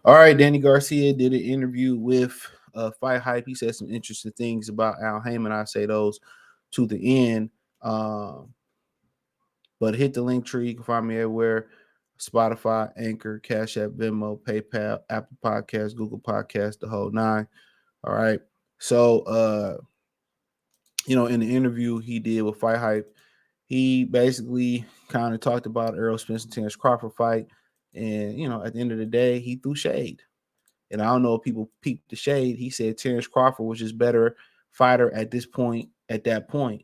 All right, Danny Garcia did an interview with Fight Hype. He said some interesting things about Al Haymon. I say those to the end. But hit the link tree. You can find me everywhere. Spotify, Anchor, Cash App, Venmo, PayPal, Apple Podcasts, Google Podcasts, the whole nine. All right. So, in the interview he did with Fight Hype, he basically kind of talked about Errol Spence and Terence Crawford fight. And, at the end of the day, he threw shade. And I don't know if people peeped the shade. He said Terence Crawford was just better fighter at this point, at that point.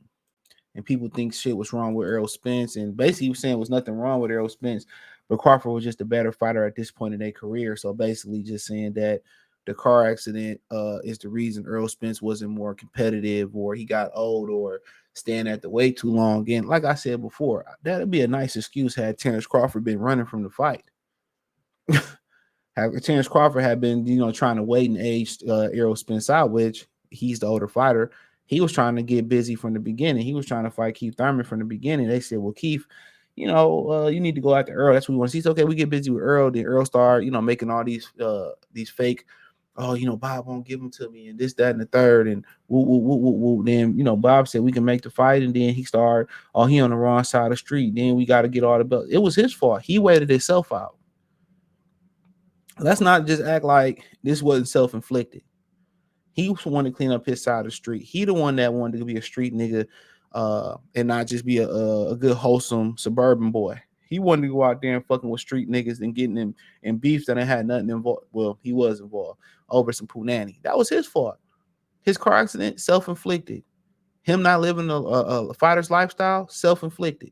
And people think shit was wrong with Errol Spence. And basically, he was saying there was nothing wrong with Errol Spence, but Crawford was just a better fighter at this point in their career. So basically, just saying that the car accident is the reason Errol Spence wasn't more competitive, or he got old, or staying at the weight too long. And like I said before, that'd be a nice excuse had Terence Crawford been running from the fight. Terence Crawford had been, trying to wait and age Errol Spence out, which he's the older fighter. He was trying to get busy from the beginning. He was trying to fight Keith Thurman from the beginning. They said, well, Keith, you need to go after Earl. That's what we want to see. It's okay. We get busy with Earl. Then Earl start, making all these fake, Bob won't give them to me, and this, that, and the third. And then, Bob said we can make the fight. And then he started, he on the wrong side of the street. Then we got to get all the belts. It was his fault. He waited himself out. Let's not just act like this wasn't self-inflicted. He was the one to clean up his side of the street. He the one that wanted to be a street nigga and not just be a good, wholesome suburban boy. He wanted to go out there and fucking with street niggas and getting them in beef that ain't had nothing involved. Well, he was involved over some punani. That was his fault. His car accident, self-inflicted. Him not living a fighter's lifestyle, self-inflicted.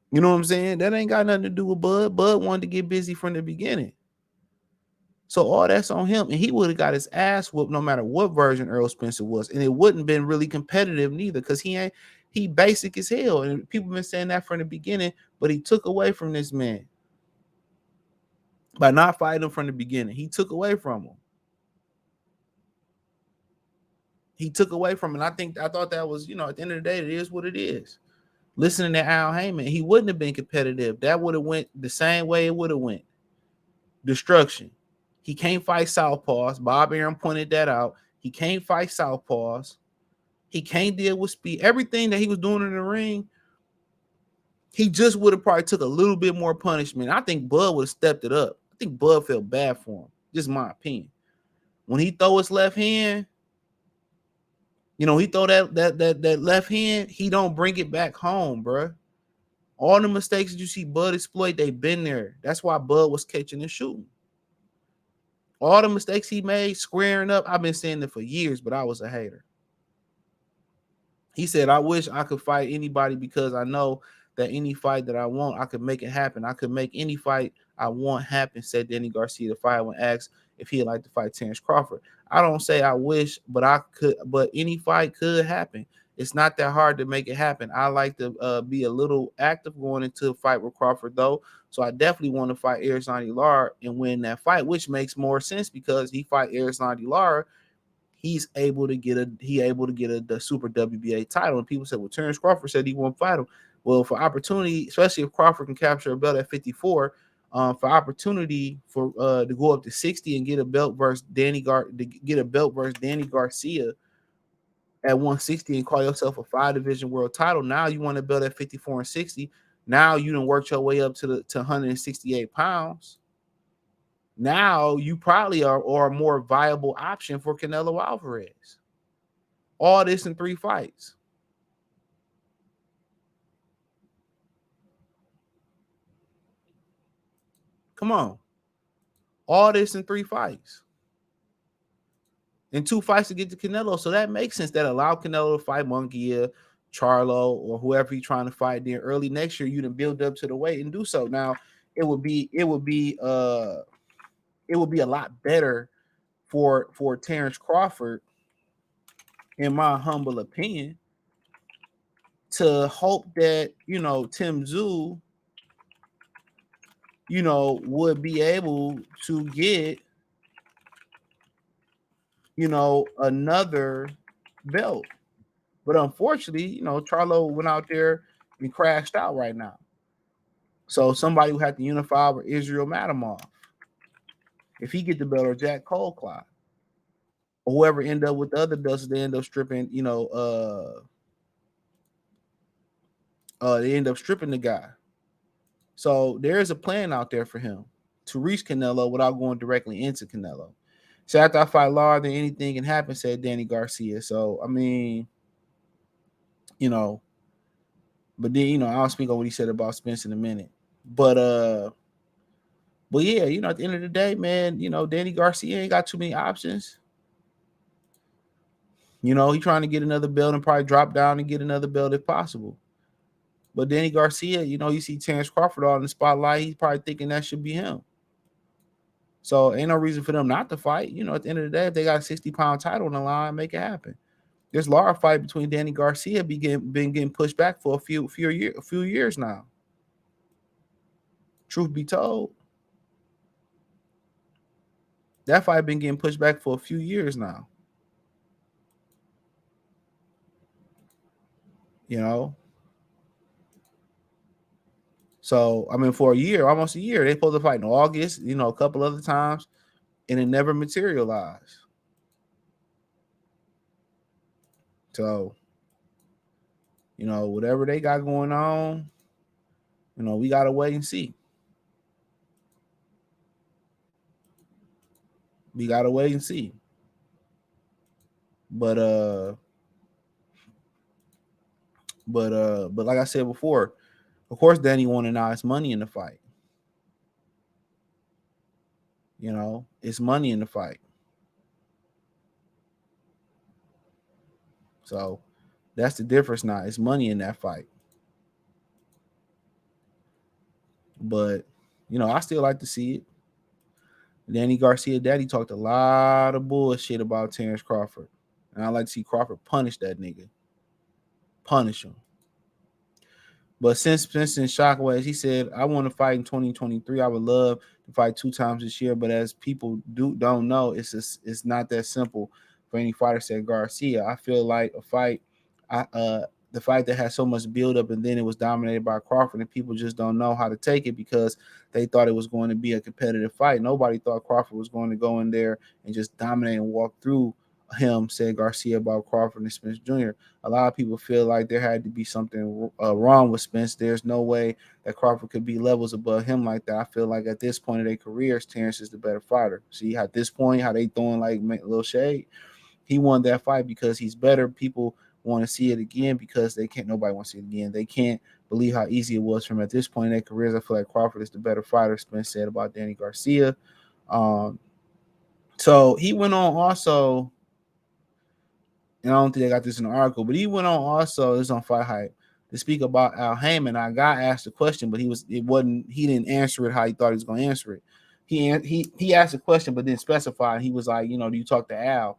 You know what I'm saying? That ain't got nothing to do with Bud. Bud wanted to get busy from the beginning. So all that's on him. And he would have got his ass whooped no matter what version Earl Spencer was. And it wouldn't have been really competitive neither, because he basic as hell. And people been saying that from the beginning, but he took away from this man. By not fighting him from the beginning, he took away from him. He took away from him. And I thought that was, at the end of the day, it is what it is. Listening to Al Haymon, he wouldn't have been competitive. That would have went the same way it would have went. Destruction. He can't fight southpaws. Bob Arum pointed that out. He can't fight southpaws. He can't deal with speed. Everything that he was doing in the ring, he just would have probably took a little bit more punishment. I think Bud would have stepped it up. I think Bud felt bad for him. Just my opinion. When he throw his left hand, he throw that left hand, he don't bring it back home, bro. All the mistakes that you see Bud exploit, they've been there. That's why Bud was catching and shooting. All the mistakes he made, squaring up, I've been saying it for years, but I was a hater. He said, I wish I could fight anybody because I know that any fight that I want, I could make it happen. I could make any fight I want happen, said Danny Garcia, the fight when asked if he'd like to fight Terence Crawford. I don't say I wish, but any fight could happen. It's not that hard to make it happen. I like to be a little active going into a fight with Crawford, though. So I definitely want to fight Lara and win that fight, which makes more sense because he fight Lara. He's able to get the Super WBA title. And people said, well, Terence Crawford said he won't fight him. Well, for opportunity, especially if Crawford can capture a belt at 54, for opportunity for to go up to 60 and get a belt versus Danny Garcia at 160 and call yourself a 5-division world title. Now you want a belt at 54 and 60. Now you done worked your way up to 168 pounds. Now you probably are a more viable option for Canelo Alvarez. All this in 3 fights. Come on. All this in 3 fights. And 2 fights to get to Canelo. So that makes sense. That allowed Canelo to fight Munguia, Charlo, or whoever he's trying to fight. Then early next year, you can build up to the weight and do so. Now, it would be a lot better for Terence Crawford, in my humble opinion, to hope that, Tim Tszyu, would be able to get, another belt. But unfortunately, Charlo went out there and crashed out right now. So somebody who had to unify with Israel Madamov. If he get the belt or Jack Cole clock, or whoever end up with the other belts, they end up stripping. They end up stripping the guy. So there is a plan out there for him to reach Canelo without going directly into Canelo. So after I fight Lara, then anything can happen, said Danny Garcia. So I mean, you know, but then I'll speak on what he said about Spence in a minute. But but yeah, at the end of the day, man, Danny Garcia ain't got too many options. He trying to get another belt and probably drop down and get another belt if possible. But Danny Garcia, you see Terence Crawford all in the spotlight, he's probably thinking that should be him. So ain't no reason for them not to fight. At the end of the day, if they got a 60-pound title on the line, make it happen. This Lara fight between Danny Garcia been getting pushed back for a few years now. Truth be told, that fight been getting pushed back for a few years now. So I mean, for a year, almost a year, they supposed to fight in August. A couple other times, and it never materialized. So, whatever they got going on, we gotta wait and see. We gotta wait and see. But but like I said before, of course, Danny wanted now it's money in the fight. It's money in the fight. So that's the difference now. It's money in that fight. But I still like to see it. Danny Garcia daddy talked a lot of bullshit about Terence Crawford. And I like to see Crawford punish that nigga. Punish him. But since Spencer Shockwaves, he said, I want to fight in 2023. I would love to fight 2 times this year. But as people don't know, it's not that simple for any fighter, said Garcia. I feel like the fight that had so much build up and then it was dominated by Crawford, and people just don't know how to take it because they thought it was going to be a competitive fight. Nobody thought Crawford was going to go in there and just dominate and walk through him, said Garcia about Crawford and Spence Jr. A lot of people feel like there had to be something wrong with Spence. There's no way that Crawford could be levels above him like that. I feel like at this point of their careers, Terence is the better fighter. See, at this point, how they throwing like a little shade. He won that fight because he's better. People want to see it again because they can't. Nobody wants to see it again. They can't believe how easy it was for him at this point in their careers. I feel like Crawford is the better fighter. Spence said about Danny Garcia. So he went on also, and I don't think they got this in the article, but he went on also, this on Fight Hype, to speak about Al Haymon. I got asked a question, but he didn't answer it how he thought he was going to answer it. He asked a question, but didn't specify. He was like, do you talk to Al?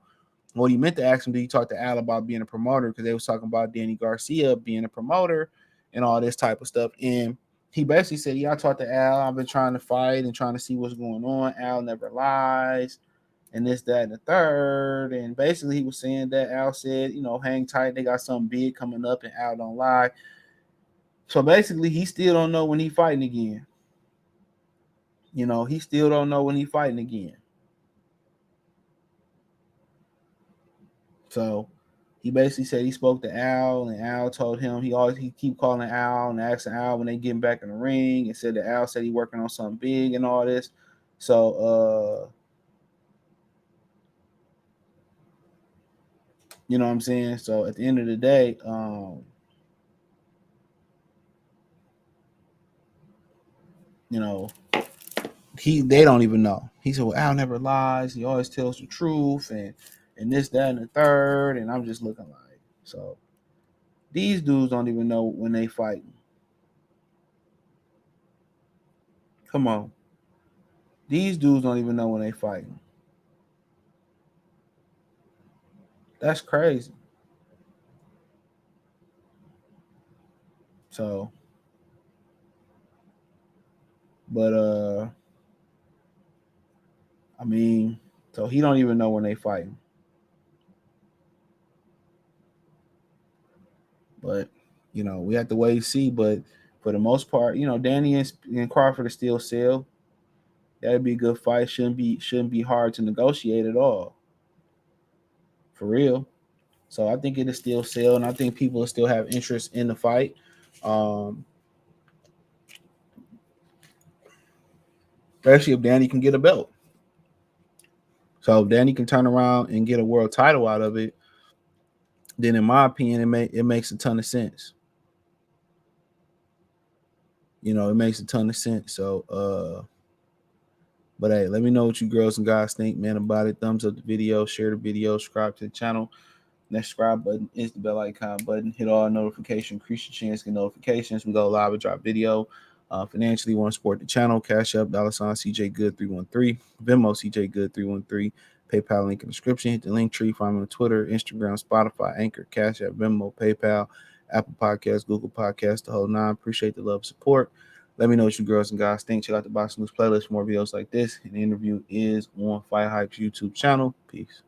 What he meant to ask him, do you talk to Al about being a promoter? Because they was talking about Danny Garcia being a promoter and all this type of stuff. And he basically said, yeah, I talked to Al. I've been trying to fight and trying to see what's going on. Al never lies. And this, that, and the third. And basically he was saying that Al said, hang tight. They got something big coming up and Al don't lie. So basically he still don't know when he fighting again. He still don't know when he fighting again. So he basically said he spoke to Al, and Al told him he keep calling Al and asking Al when they getting back in the ring, and said that Al said he working on something big and all this. So you know what I'm saying? So at the end of the day, they don't even know. He said, well, Al never lies. He always tells the truth, and this, that, and the third. And I'm just looking like, so these dudes don't even know when they fighting. Come on. These dudes don't even know when they fighting. That's crazy. So, but I mean, so he don't even know when they fighting. But we have to wait and see. But for the most part, Danny and Crawford are still sell. That'd be a good fight. Shouldn't be hard to negotiate at all. For real. So I think it'll still sell, and I think people will still have interest in the fight. Um, Especially if Danny can get a belt. So if Danny can turn around and get a world title out of it, then in my opinion, it makes a ton of sense. It makes a ton of sense. So but hey, let me know what you girls and guys think, man, about it. Thumbs up the video, share the video, subscribe to the channel. Next subscribe button is the bell icon button. Hit all notifications, increase your chance to get notifications. We go live and drop video. Financially, want to support the channel? Cash App, $ CJ Good 313, Venmo CJ Good 313, PayPal link in the description. Hit the link tree. Find me on Twitter, Instagram, Spotify, Anchor, Cash App, Venmo, PayPal, Apple Podcasts, Google Podcasts, the whole nine. Appreciate the love, support. Let me know what you girls and guys think. Check out the Boxing News playlist for more videos like this. And the interview is on Fight Hype's YouTube channel. Peace.